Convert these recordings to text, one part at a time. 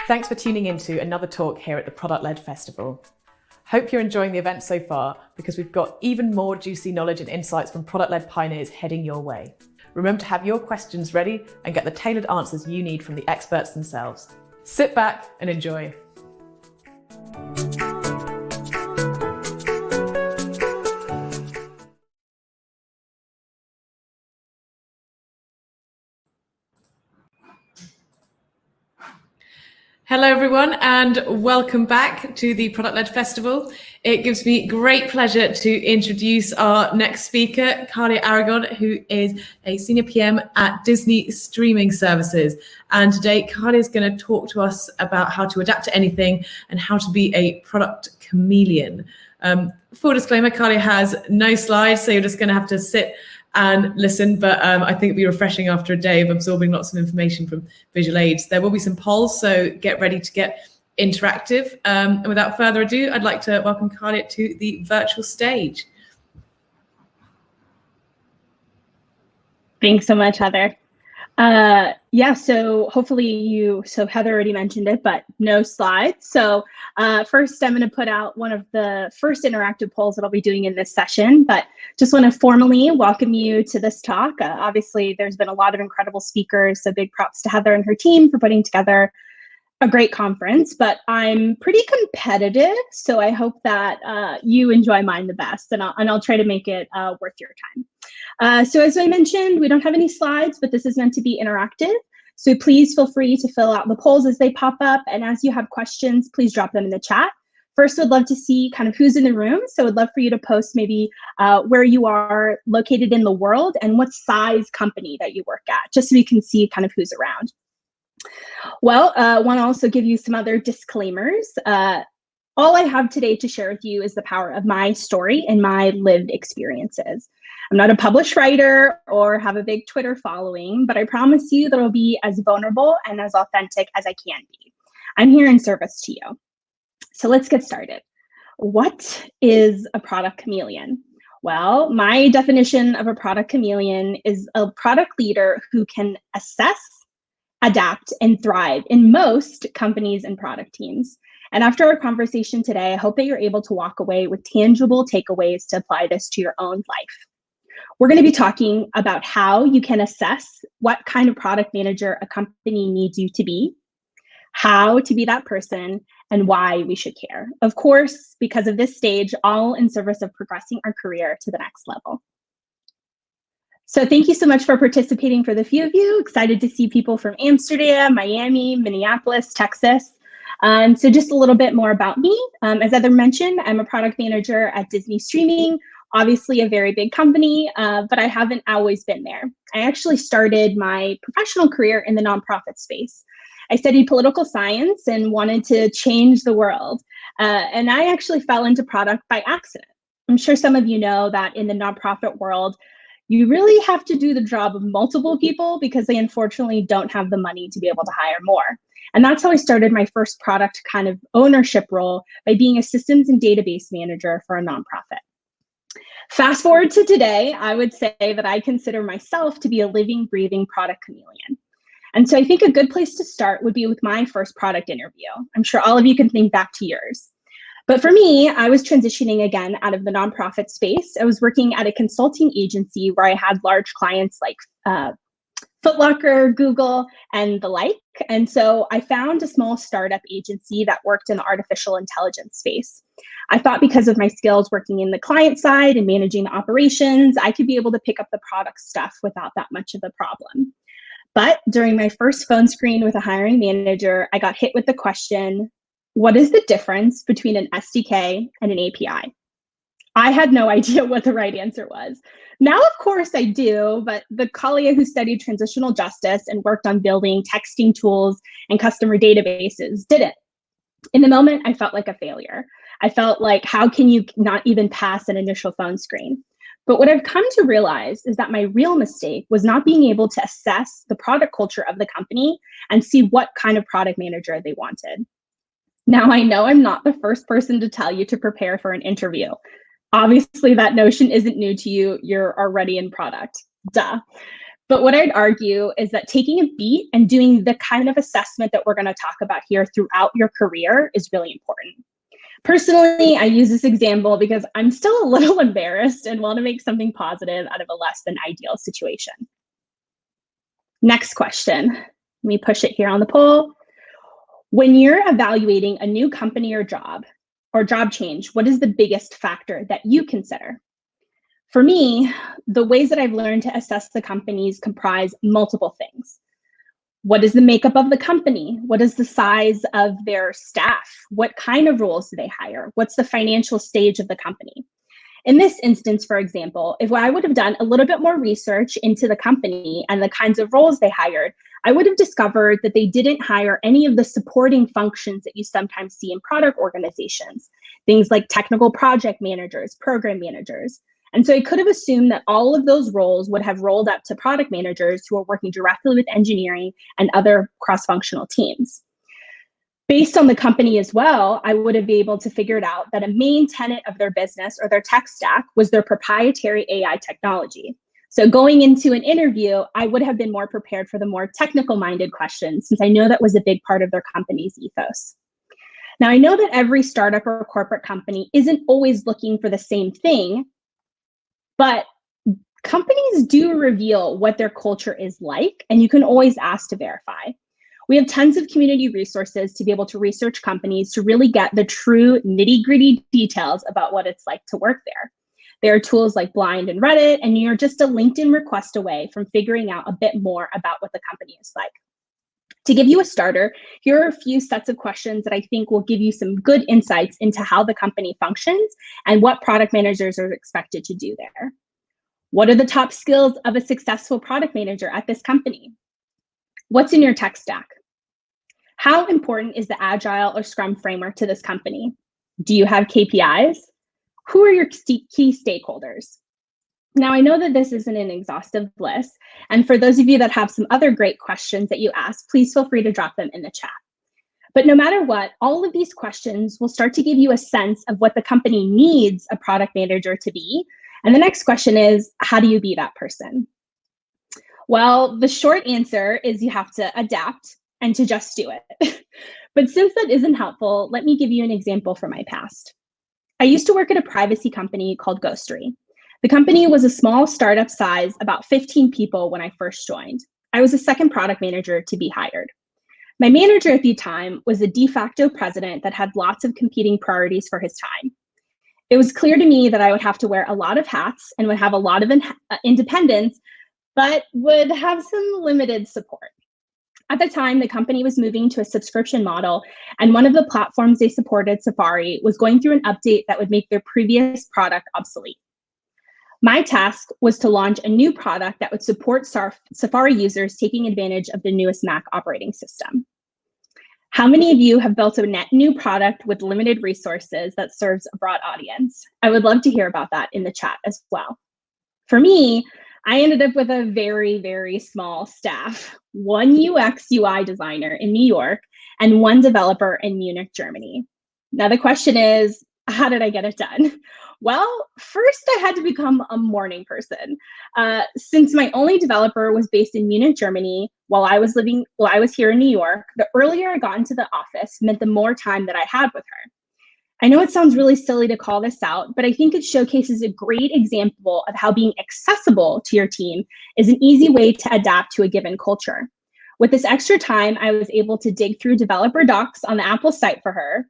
Thanks for tuning into another talk here at the Product-Led Festival. Hope you're enjoying the event so far, because we've got even more juicy knowledge and insights from product-led pioneers heading your way. Remember to have your questions ready and get the tailored answers you need from the experts themselves. Sit back and enjoy. Hello everyone and welcome back to the Product-Led Festival. It gives me great pleasure to introduce our next speaker, Carlia Aragon, who is a Senior PM at Disney Streaming Services. And today Carlia is going to talk to us about how to adapt to anything and how to be a product chameleon. Full disclaimer, Carlia has no slides, so you're just going to have to sit and listen, but I think it'll be refreshing after a day of absorbing lots of information from visual aids. There will be some polls, so get ready to get interactive. And without further ado, I'd like to welcome Carlia to the virtual stage. Thanks so much, Heather. So hopefully Heather already mentioned it, but no slides. So first I'm going to put out one of the first interactive polls that I'll be doing in this session, but just want to formally welcome you to this talk. Obviously, there's been a lot of incredible speakers, so big props to Heather and her team for putting together a great conference, but I'm pretty competitive, so I hope that you enjoy mine the best, and I'll try to make it worth your time. So as I mentioned, we don't have any slides, but this is meant to be interactive, so please feel free to fill out the polls as they pop up, and as you have questions, please drop them in the chat. First, I'd love to see kind of who's in the room, so I'd love for you to post maybe where you are located in the world and what size company that you work at, just so we can see kind of who's around. Well, I want to also give you some other disclaimers. All I have today to share with you is the power of my story and my lived experiences. I'm not a published writer or have a big Twitter following, but I promise you that I'll be as vulnerable and as authentic as I can be. I'm here in service to you. So let's get started. What is a product chameleon? Well, my definition of a product chameleon is a product leader who can assess, adapt, and thrive in most companies and product teams. And after our conversation today, I hope that you're able to walk away with tangible takeaways to apply this to your own life. We're going to be talking about how you can assess what kind of product manager a company needs you to be, how to be that person, and why we should care. Of course, because of this stage, all in service of progressing our career to the next level. So thank you so much for participating. For the few of you, excited to see people from Amsterdam, Miami, Minneapolis, Texas. So just a little bit more about me. As Heather mentioned, I'm a product manager at Disney Streaming, obviously a very big company, but I haven't always been there. I actually started my professional career in the nonprofit space. I studied political science and wanted to change the world. And I actually fell into product by accident. I'm sure some of you know that in the nonprofit world, you really have to do the job of multiple people because they unfortunately don't have the money to be able to hire more. And that's how I started my first product kind of ownership role, by being a systems and database manager for a nonprofit. Fast forward to today, I would say that I consider myself to be a living, breathing product chameleon. And so I think a good place to start would be with my first product interview. I'm sure all of you can think back to yours. But for me, I was transitioning again out of the nonprofit space. I was working at a consulting agency where I had large clients like Foot Locker, Google, and the like. And so I found a small startup agency that worked in the artificial intelligence space. I thought because of my skills working in the client side and managing the operations, I could be able to pick up the product stuff without that much of a problem. But during my first phone screen with a hiring manager, I got hit with the question, what is the difference between an SDK and an API? I had no idea what the right answer was. Now, of course, I do, but the Carlia who studied transitional justice and worked on building texting tools and customer databases didn't. In the moment, I felt like a failure. I felt like, how can you not even pass an initial phone screen? But what I've come to realize is that my real mistake was not being able to assess the product culture of the company and see what kind of product manager they wanted. Now, I know I'm not the first person to tell you to prepare for an interview. Obviously, that notion isn't new to you. You're already in product, duh. But what I'd argue is that taking a beat and doing the kind of assessment that we're going to talk about here throughout your career is really important. Personally, I use this example because I'm still a little embarrassed and want to make something positive out of a less than ideal situation. Next question. Let me push it here on the poll. When you're evaluating a new company or job change, what is the biggest factor that you consider? For me, the ways that I've learned to assess the companies comprise multiple things. What is the makeup of the company? What is the size of their staff? What kind of roles do they hire? What's the financial stage of the company? In this instance, for example, if I would have done a little bit more research into the company and the kinds of roles they hired, I would have discovered that they didn't hire any of the supporting functions that you sometimes see in product organizations, things like technical project managers, program managers. And so I could have assumed that all of those roles would have rolled up to product managers who are working directly with engineering and other cross-functional teams. Based on the company as well, I would have been able to figure it out that a main tenet of their business or their tech stack was their proprietary AI technology. So going into an interview, I would have been more prepared for the more technical-minded questions, since I know that was a big part of their company's ethos. Now, I know that every startup or corporate company isn't always looking for the same thing, but companies do reveal what their culture is like, and you can always ask to verify. We have tons of community resources to be able to research companies to really get the true nitty-gritty details about what it's like to work there. There are tools like Blind and Reddit, and you're just a LinkedIn request away from figuring out a bit more about what the company is like. To give you a starter, here are a few sets of questions that I think will give you some good insights into how the company functions and what product managers are expected to do there. What are the top skills of a successful product manager at this company? What's in your tech stack? How important is the Agile or Scrum framework to this company? Do you have KPIs? Who are your key stakeholders? Now, I know that this isn't an exhaustive list, and for those of you that have some other great questions that you ask, please feel free to drop them in the chat. But no matter what, all of these questions will start to give you a sense of what the company needs a product manager to be. And the next question is, how do you be that person? Well, the short answer is you have to adapt and to just do it. But since that isn't helpful, let me give you an example from my past. I used to work at a privacy company called Ghostery. The company was a small startup size, about 15 people when I first joined. I was the second product manager to be hired. My manager at the time was a de facto president that had lots of competing priorities for his time. It was clear to me that I would have to wear a lot of hats and would have a lot of independence, but would have some limited support. At the time, the company was moving to a subscription model, and one of the platforms they supported, Safari, was going through an update that would make their previous product obsolete. My task was to launch a new product that would support Safari users taking advantage of the newest Mac operating system. How many of you have built a net new product with limited resources that serves a broad audience? I would love to hear about that in the chat as well. For me, I ended up with a very, very small staff, one UX UI designer in New York and one developer in Munich, Germany. Now the question is, how did I get it done? Well, first I had to become a morning person. Since my only developer was based in Munich, Germany, while I was here in New York, the earlier I got into the office meant the more time that I had with her. I know it sounds really silly to call this out, but I think it showcases a great example of how being accessible to your team is an easy way to adapt to a given culture. With this extra time, I was able to dig through developer docs on the Apple site for her,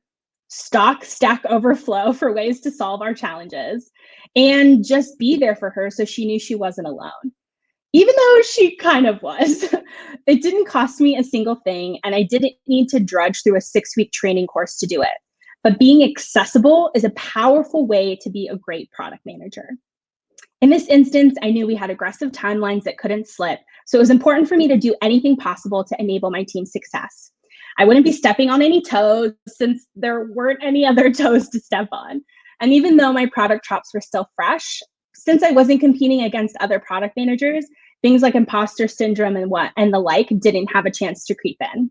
Stack Overflow for ways to solve our challenges, and just be there for her so she knew she wasn't alone. Even though she kind of was. It didn't cost me a single thing, and I didn't need to drudge through a 6-week training course to do it. But being accessible is a powerful way to be a great product manager. In this instance, I knew we had aggressive timelines that couldn't slip, so it was important for me to do anything possible to enable my team's success. I wouldn't be stepping on any toes since there weren't any other toes to step on. And even though my product chops were still fresh, since I wasn't competing against other product managers, things like imposter syndrome and the like didn't have a chance to creep in.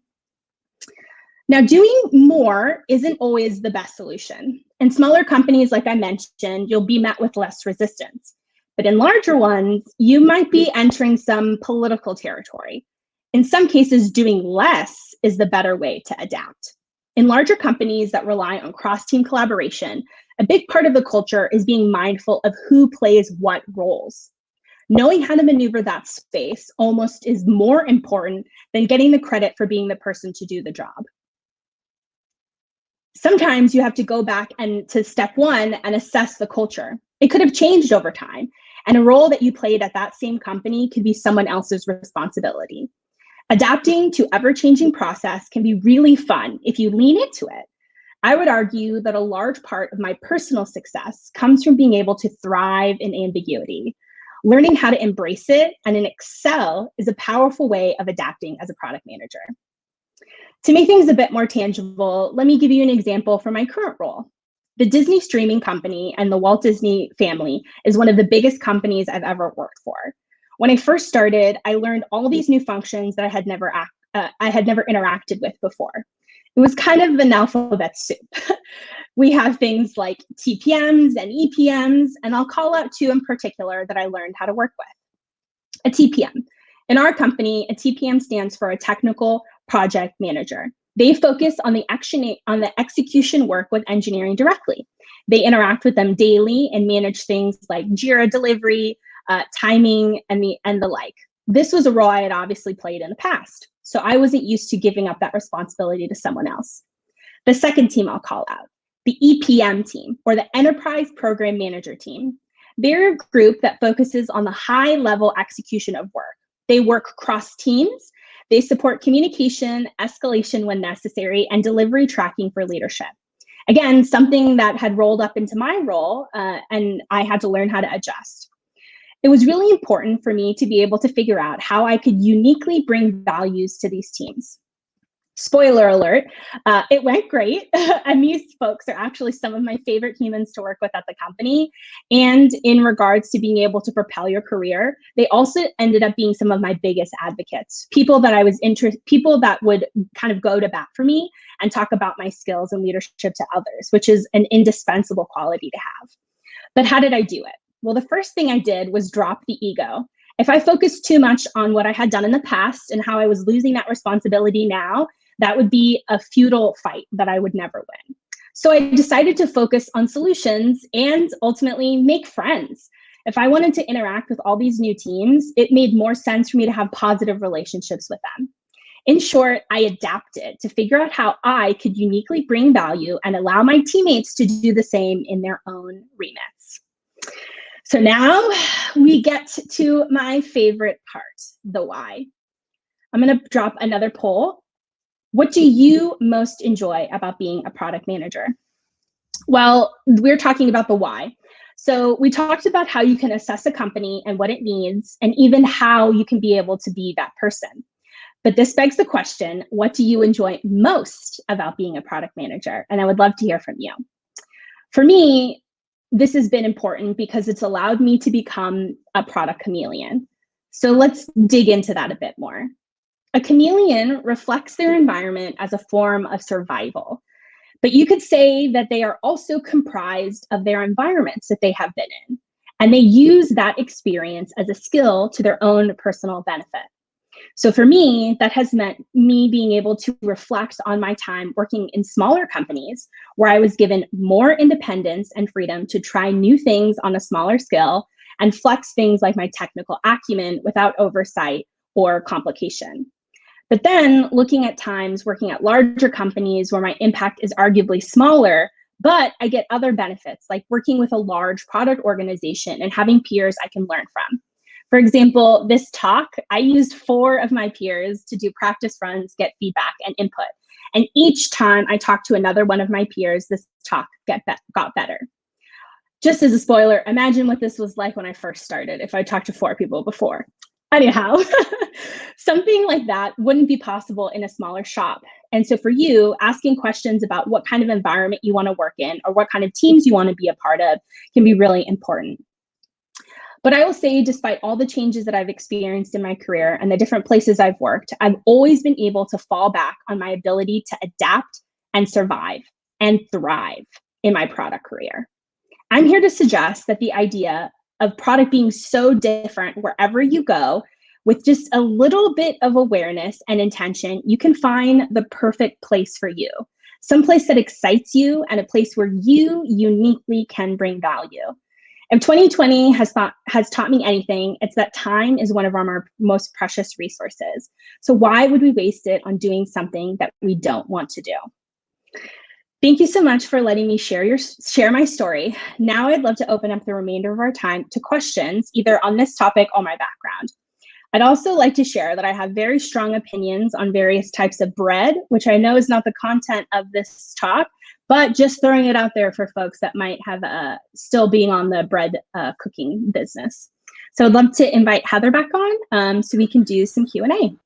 Now, doing more isn't always the best solution. In smaller companies, like I mentioned, you'll be met with less resistance. But in larger ones, you might be entering some political territory. In some cases, doing less is the better way to adapt. In larger companies that rely on cross-team collaboration, a big part of the culture is being mindful of who plays what roles. Knowing how to maneuver that space almost is more important than getting the credit for being the person to do the job. Sometimes you have to go back and to step one and assess the culture. It could have changed over time, and a role that you played at that same company could be someone else's responsibility. Adapting to ever-changing process can be really fun if you lean into it. I would argue that a large part of my personal success comes from being able to thrive in ambiguity. Learning how to embrace it and excel is a powerful way of adapting as a product manager. To make things a bit more tangible, let me give you an example from my current role. The Disney streaming company and the Walt Disney family is one of the biggest companies I've ever worked for. When I first started, I learned all these new functions that I had never interacted with before. It was kind of an alphabet soup. We have things like TPMs and EPMs, and I'll call out two in particular that I learned how to work with. A TPM. In our company, a TPM stands for a technical project manager. They focus on the execution work with engineering directly. They interact with them daily and manage things like JIRA delivery, timing, and the like. This was a role I had obviously played in the past, so I wasn't used to giving up that responsibility to someone else. The second team I'll call out, the EPM team, or the Enterprise Program Manager team. They're a group that focuses on the high-level execution of work. They work cross teams. They support communication, escalation when necessary, and delivery tracking for leadership. Again, something that had rolled up into my role, and I had to learn how to adjust. It was really important for me to be able to figure out how I could uniquely bring values to these teams. Spoiler alert, it went great. And these folks are actually some of my favorite humans to work with at the company. And in regards to being able to propel your career, they also ended up being some of my biggest advocates, people that would kind of go to bat for me and talk about my skills and leadership to others, which is an indispensable quality to have. But how did I do it? Well, the first thing I did was drop the ego. If I focused too much on what I had done in the past and how I was losing that responsibility now, that would be a futile fight that I would never win. So I decided to focus on solutions and ultimately make friends. If I wanted to interact with all these new teams, it made more sense for me to have positive relationships with them. In short, I adapted to figure out how I could uniquely bring value and allow my teammates to do the same in their own remits. So now we get to my favorite part, the why. I'm going to drop another poll. What do you most enjoy about being a product manager? Well, we're talking about the why. So we talked about how you can assess a company and what it needs, and even how you can be able to be that person. But this begs the question, what do you enjoy most about being a product manager? And I would love to hear from you. For me, this has been important because it's allowed me to become a product chameleon. So let's dig into that a bit more. A chameleon reflects their environment as a form of survival, but you could say that they are also comprised of their environments that they have been in, and they use that experience as a skill to their own personal benefit. So for me, that has meant me being able to reflect on my time working in smaller companies where I was given more independence and freedom to try new things on a smaller scale and flex things like my technical acumen without oversight or complication. But then looking at times working at larger companies where my impact is arguably smaller, but I get other benefits like working with a large product organization and having peers I can learn from. For example, this talk, I used 4 of my peers to do practice runs, get feedback and input. And each time I talked to another one of my peers, this talk got better. Just as a spoiler, imagine what this was like when I first started, if I talked to 4 people before. Anyhow, something like that wouldn't be possible in a smaller shop. And so for you, asking questions about what kind of environment you want to work in or what kind of teams you want to be a part of can be really important. But I will say, despite all the changes that I've experienced in my career and the different places I've worked, I've always been able to fall back on my ability to adapt and survive and thrive in my product career. I'm here to suggest that the idea of product being so different wherever you go, with just a little bit of awareness and intention, you can find the perfect place for you. Some place that excites you and a place where you uniquely can bring value. If 2020 has taught me anything, it's that time is one of our most precious resources. So why would we waste it on doing something that we don't want to do? Thank you so much for letting me share my story. Now I'd love to open up the remainder of our time to questions, either on this topic or my background. I'd also like to share that I have very strong opinions on various types of bread, which I know is not the content of this talk, but just throwing it out there for folks that might have still being on the bread cooking business. So I'd love to invite Heather back on so we can do some Q&A.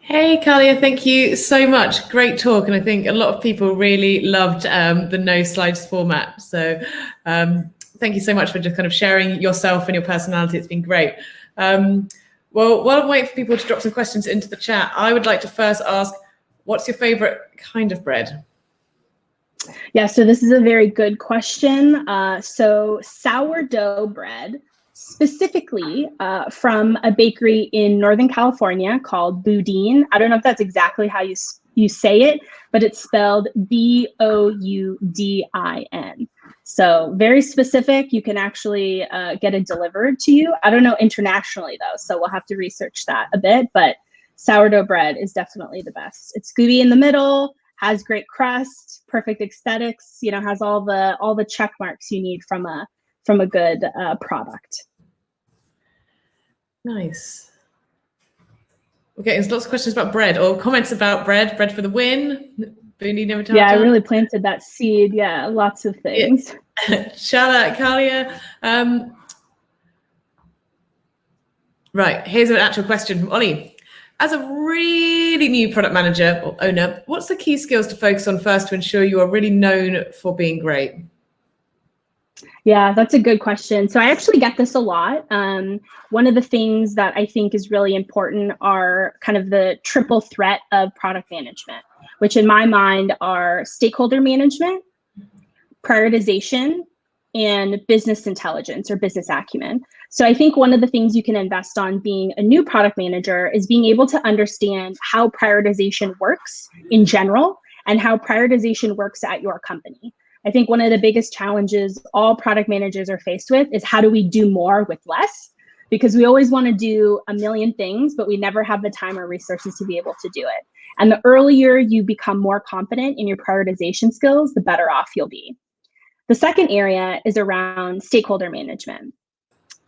Hey, Kalia, thank you so much. Great talk. And I think a lot of people really loved the no slides format. So thank you so much for just kind of sharing yourself and your personality. It's been great. Well, while I'm waiting for people to drop some questions into the chat, I would like to first ask, what's your favorite kind of bread? Yeah, so this is a very good question. So sourdough bread, specifically from a bakery in Northern California called Boudin. I don't know if that's exactly how you say it, but it's spelled Boudin. So very specific. You can actually get it delivered to you. I don't know internationally though, so we'll have to research that a bit, but sourdough bread is definitely the best. It's gooey in the middle, has great crust, perfect aesthetics, you know, has all the check marks you need from a good product. Nice. We're getting lots of questions about bread or comments about bread for the win. Yeah, I really planted that seed. Yeah, lots of things. Yeah. Shala, Kalia. Right, here's an actual question from Ollie. As a really new product manager or owner, what's the key skills to focus on first to ensure you are really known for being great? Yeah, that's a good question. So I actually get this a lot. One of the things that I think is really important are kind of the triple threat of product management, which in my mind are stakeholder management, prioritization, and business intelligence or business acumen. So I think one of the things you can invest on being a new product manager is being able to understand how prioritization works in general and how prioritization works at your company. I think one of the biggest challenges all product managers are faced with is how do we do more with less? Because we always want to do a million things, but we never have the time or resources to be able to do it. And the earlier you become more competent in your prioritization skills, the better off you'll be. The second area is around stakeholder management.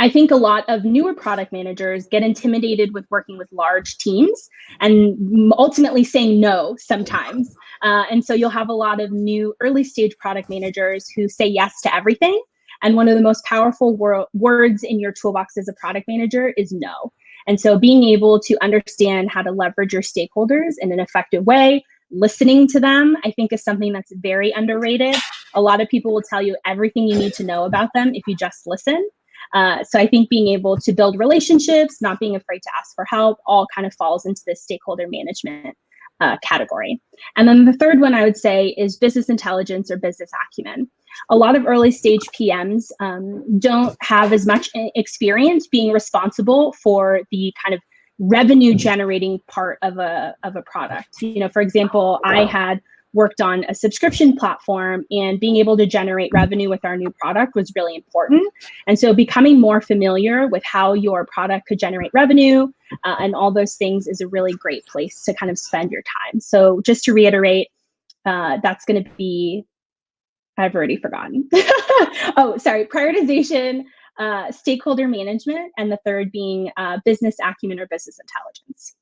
I think a lot of newer product managers get intimidated with working with large teams and ultimately saying no sometimes. And so you'll have a lot of new early stage product managers who say yes to everything. And one of the most powerful words in your toolbox as a product manager is no. And so being able to understand how to leverage your stakeholders in an effective way, listening to them, I think is something that's very underrated. A lot of people will tell you everything you need to know about them if you just listen. So I think being able to build relationships, not being afraid to ask for help, all kind of falls into this stakeholder management category. And then the third one I would say is business intelligence or business acumen. A lot of early stage PMs don't have as much experience being responsible for the kind of revenue generating part of a product. You know, for example, I had worked on a subscription platform, and being able to generate revenue with our new product was really important. And so becoming more familiar with how your product could generate revenue and all those things is a really great place to kind of spend your time. So just to reiterate, that's going to be, I've already forgotten. Oh, sorry, prioritization, stakeholder management, and the third being business acumen or business intelligence.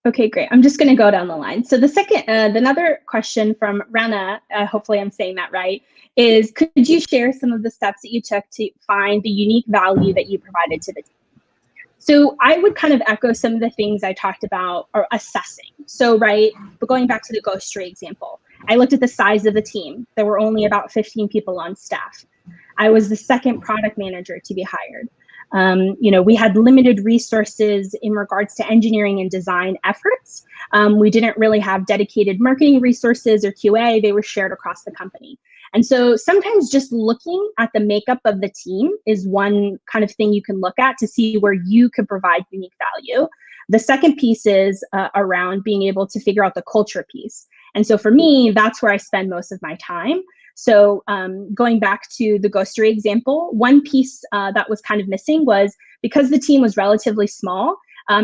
Okay, great. I'm just going to go down the line. So the second, another question from Rana, hopefully I'm saying that right, is could you share some of the steps that you took to find the unique value that you provided to the team? So I would kind of echo some of the things I talked about or assessing. So, right, but going back to the grocery example, I looked at the size of the team. There were only about 15 people on staff. I was the second product manager to be hired. We had limited resources in regards to engineering and design efforts. We didn't really have dedicated marketing resources or QA. They were shared across the company. And so sometimes just looking at the makeup of the team is one kind of thing you can look at to see where you could provide unique value. The second piece is around being able to figure out the culture piece. And so for me, that's where I spend most of my time. So going back to the ghostery example, one piece that was kind of missing was because the team was relatively small,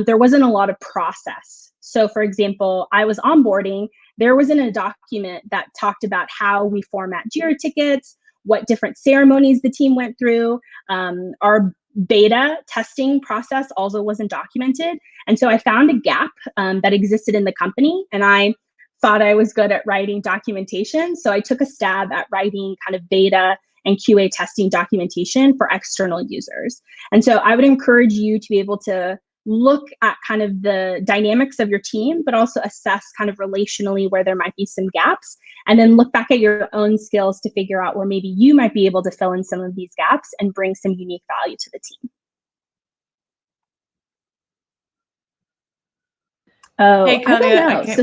there wasn't a lot of process. So for example, I was onboarding, there wasn't a document that talked about how we format JIRA tickets, what different ceremonies the team went through. Our beta testing process also wasn't documented. And so I found a gap that existed in the company, and I thought I was good at writing documentation. So I took a stab at writing kind of beta and QA testing documentation for external users. And so I would encourage you to be able to look at kind of the dynamics of your team, but also assess kind of relationally where there might be some gaps, and then look back at your own skills to figure out where maybe you might be able to fill in some of these gaps and bring some unique value to the team. Oh, Hey, Kalia, I don't know. okay. So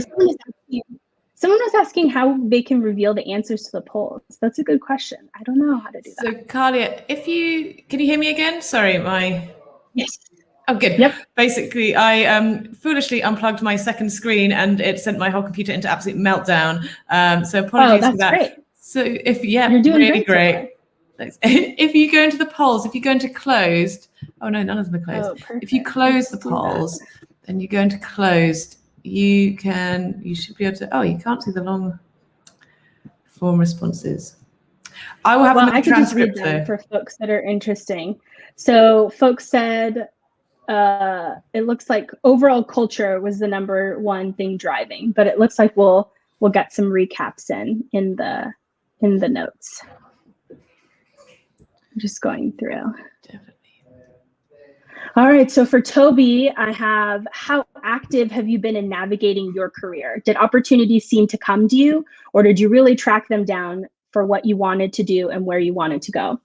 someone was asking how they can reveal the answers to the polls. That's a good question. I don't know how to do that. So Kalia, can you hear me again? Sorry, Yes. Oh, good. Yep. Basically, I foolishly unplugged my second screen and it sent my whole computer into absolute meltdown. So apologies for that. Great. So You're doing really great. Thanks. If you go into the polls, if you go into closed, oh no, none of them are closed. Oh, perfect. If you close the polls, then you go into closed, you should be able to, oh, you can't see the long form responses. I will have them in the transcript just read them for folks that are interesting. So folks said, it looks like overall culture was the #1 thing driving, but it looks like we'll get some recaps in the notes. I'm just going through. Definitely. All right, so for Toby, I have, how active have you been in navigating your career? Did opportunities seem to come to you, or did you really track them down for what you wanted to do and where you wanted to go?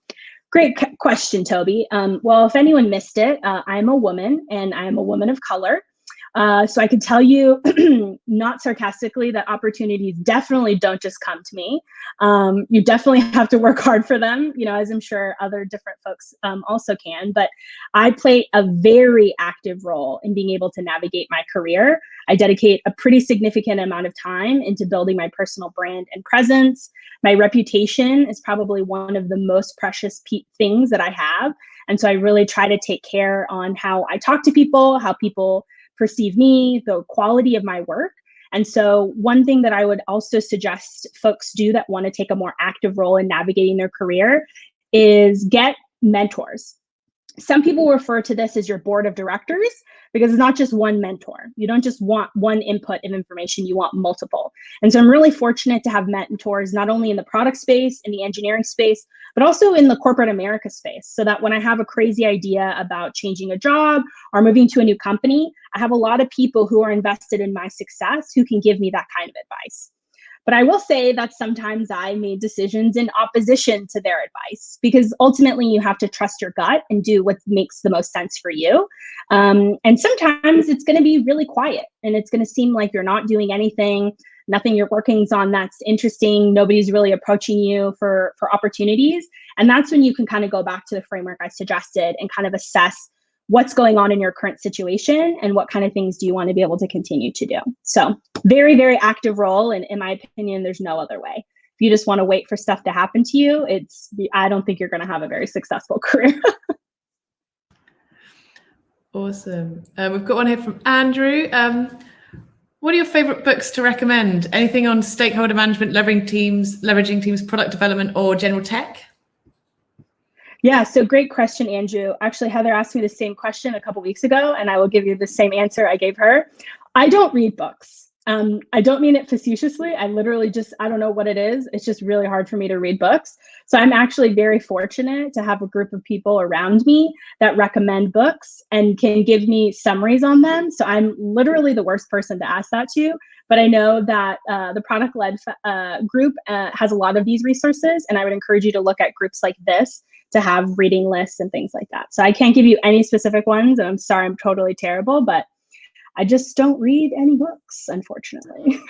Great question, Toby. Well, if anyone missed it, I'm a woman, and I am a woman of color. So I can tell you, not sarcastically, that opportunities definitely don't just come to me. You definitely have to work hard for them, as I'm sure other different folks also can. But I play a very active role in being able to navigate my career. I dedicate a pretty significant amount of time into building my personal brand and presence. My reputation is probably one of the most precious things that I have. And so I really try to take care on how I talk to people, how people perceive me, the quality of my work. And so one thing that I would also suggest folks do that want to take a more active role in navigating their career is get mentors. Some people refer to this as your board of directors, because it's not just one mentor. You don't just want one input of information, you want multiple. And so I'm really fortunate to have mentors, not only in the product space, in the engineering space, but also in the corporate America space, so that when I have a crazy idea about changing a job or moving to a new company, I have a lot of people who are invested in my success who can give me that kind of advice. But I will say that sometimes I made decisions in opposition to their advice, because ultimately you have to trust your gut and do what makes the most sense for you. And sometimes it's going to be really quiet, and it's going to seem like you're not doing anything, nothing you're working on that's interesting, nobody's really approaching you for opportunities. And that's when you can kind of go back to the framework I suggested and kind of assess what's going on in your current situation and what kind of things do you want to be able to continue to do. So very, very active role. And in my opinion, there's no other way. If you just want to wait for stuff to happen to you, I don't think you're going to have a very successful career. Awesome. We've got one here from Andrew. What are your favorite books to recommend? Anything on stakeholder management, leveraging teams, product development, or general tech? Yeah, so great question, Andrew. Actually, Heather asked me the same question a couple weeks ago, and I will give you the same answer I gave her. I don't read books. I don't mean it facetiously. I literally I don't know what it is. It's just really hard for me to read books. So I'm actually very fortunate to have a group of people around me that recommend books and can give me summaries on them. So I'm literally the worst person to ask that to, but I know that the product-led group has a lot of these resources, and I would encourage you to look at groups like this to have reading lists and things like that. So I can't give you any specific ones, and I'm sorry, I'm totally terrible, but I just don't read any books, unfortunately.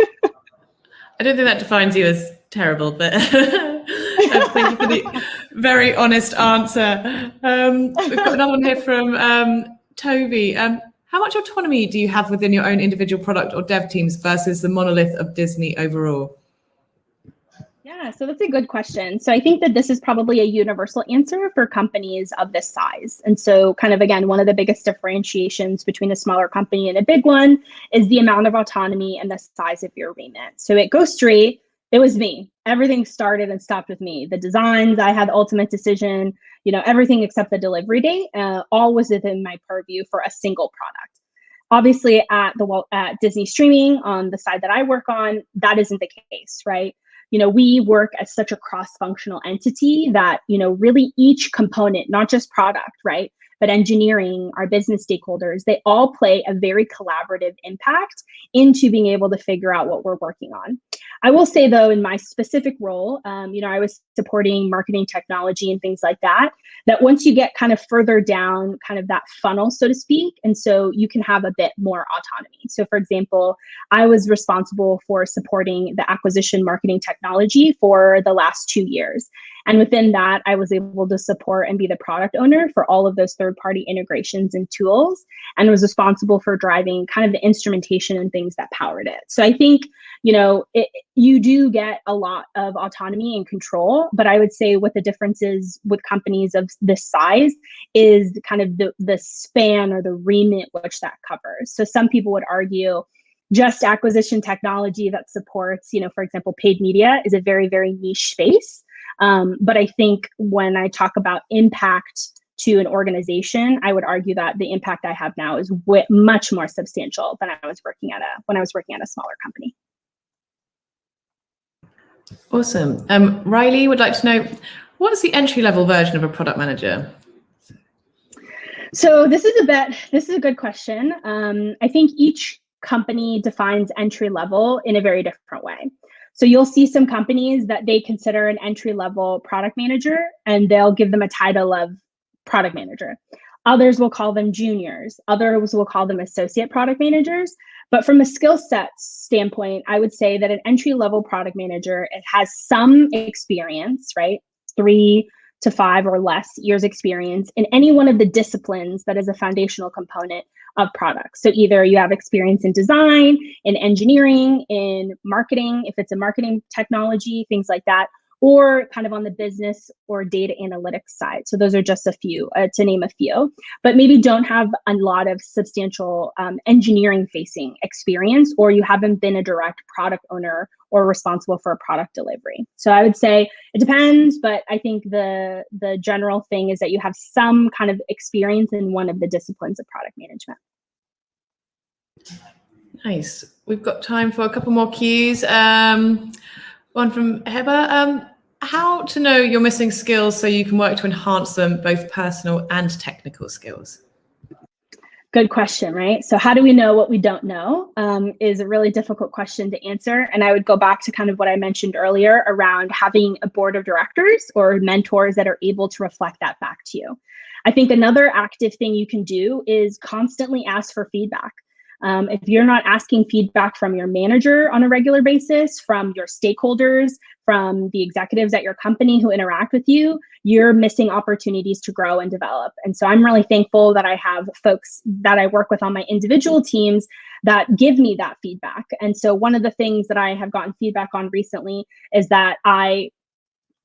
I don't think that defines you as terrible, but thank you for the very honest answer. We've got another one here from Toby. How much autonomy do you have within your own individual product or dev teams versus the monolith of Disney overall? Yeah, so that's a good question. So I think that this is probably a universal answer for companies of this size. And so kind of, again, one of the biggest differentiations between a smaller company and a big one is the amount of autonomy and the size of your remit. So at Go Straight, it was me. Everything started and stopped with me. The designs, I had the ultimate decision, everything except the delivery date, all was within my purview for a single product. Obviously at Disney Streaming, on the side that I work on, that isn't the case, right? We work as such a cross-functional entity that, really each component, not just product, right, but engineering, our business stakeholders, they all play a very collaborative impact into being able to figure out what we're working on. I will say, though, in my specific role, I was supporting marketing technology and things like that, that once you get kind of further down kind of that funnel, so to speak, and so you can have a bit more autonomy. So, for example, I was responsible for supporting the acquisition marketing technology for the last 2 years. And within that, I was able to support and be the product owner for all of those third-party integrations and tools, and was responsible for driving kind of the instrumentation and things that powered it. So I think, you do get a lot of autonomy and control, but I would say what the difference is with companies of this size is kind of the span or the remit which that covers. So some people would argue just acquisition technology that supports, for example, paid media is a very, very niche space. But I think when I talk about impact to an organization, I would argue that the impact I have now is much more substantial than I was working at a smaller company. Awesome. Riley would like to know, what is the entry-level version of a product manager? So this is a good question. I think each company defines entry level in a very different way. So you'll see some companies that they consider an entry-level product manager, and they'll give them a title of product manager. Others will call them juniors. Others will call them associate product managers. But from a skill set standpoint, I would say that an entry-level product manager, it has some experience, right? 3 to 5 or less years experience in any one of the disciplines that is a foundational component of products. So either you have experience in design, in engineering, in marketing, if it's a marketing technology, things like that, or kind of on the business or data analytics side. So those are just a few, to name a few, but maybe don't have a lot of substantial engineering facing experience, or you haven't been a direct product owner or responsible for a product delivery. So I would say it depends, but I think the general thing is that you have some kind of experience in one of the disciplines of product management. Nice. We've got time for a couple more cues. One from Heba. How to know you're missing skills so you can work to enhance them, both personal and technical skills? Good question, right? So how do we know what we don't know is a really difficult question to answer. And I would go back to kind of what I mentioned earlier around having a board of directors or mentors that are able to reflect that back to you. I think another active thing you can do is constantly ask for feedback. If you're not asking feedback from your manager on a regular basis, from your stakeholders, from the executives at your company who interact with you, you're missing opportunities to grow and develop. And so I'm really thankful that I have folks that I work with on my individual teams that give me that feedback. And so one of the things that I have gotten feedback on recently is that I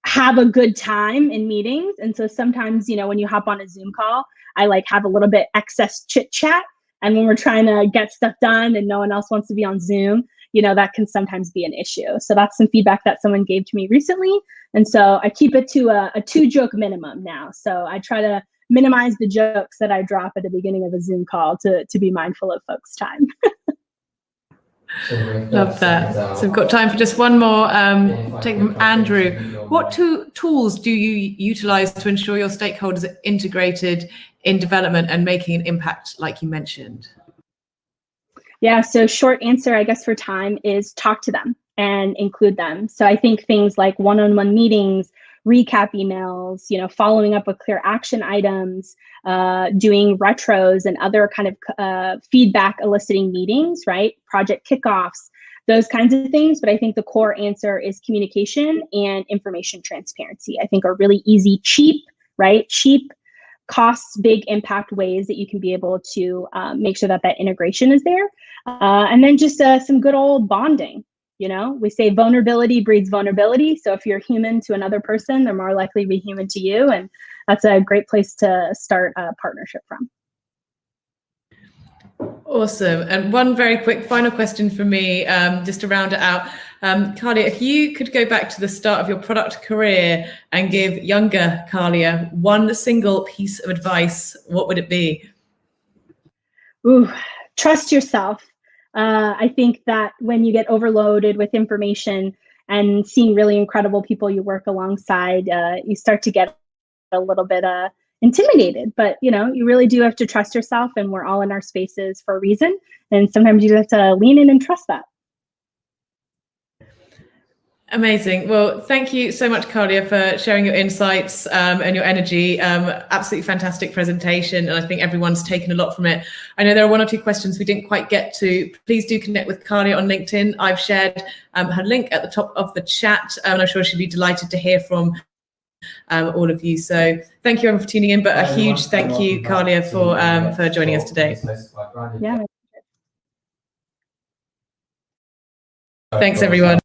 have a good time in meetings. And so sometimes, when you hop on a Zoom call, I have a little bit excess chit chat. And when we're trying to get stuff done and no one else wants to be on Zoom, that can sometimes be an issue. So that's some feedback that someone gave to me recently. And so I keep it to a 2-joke minimum now. So I try to minimize the jokes that I drop at the beginning of a Zoom call to be mindful of folks' time. Love that. So we've got time for just one more. Take from Andrew. What tools do you utilize to ensure your stakeholders are integrated in development and making an impact, like you mentioned? Yeah, so short answer, I guess, for time is talk to them and include them. So I think things like one-on-one meetings, recap emails, following up with clear action items, doing retros and other kind of feedback eliciting meetings, right? Project kickoffs, those kinds of things. But I think the core answer is communication and information transparency. I think are really easy, cheap, right? Cheap, costs, big impact ways that you can be able to make sure that that integration is there. And then just some good old bonding. We say vulnerability breeds vulnerability. So if you're human to another person, they're more likely to be human to you. And that's a great place to start a partnership from. Awesome. And one very quick final question for me, just to round it out. Kalia, if you could go back to the start of your product career and give younger Kalia one single piece of advice, what would it be? Ooh, trust yourself. I think that when you get overloaded with information and seeing really incredible people you work alongside, you start to get a little bit intimidated. But you really do have to trust yourself, and we're all in our spaces for a reason. And sometimes you have to lean in and trust that. Amazing. Well, thank you so much, Kalia, for sharing your insights and your energy. Absolutely fantastic presentation. And I think everyone's taken a lot from it. I know there are one or two questions we didn't quite get to. Please do connect with Kalia on LinkedIn. I've shared her link at the top of the chat, and I'm sure she'll be delighted to hear from all of you. So thank you everyone for tuning in, but a huge thank you, Kalia, for joining us today. Yeah. Thanks, everyone.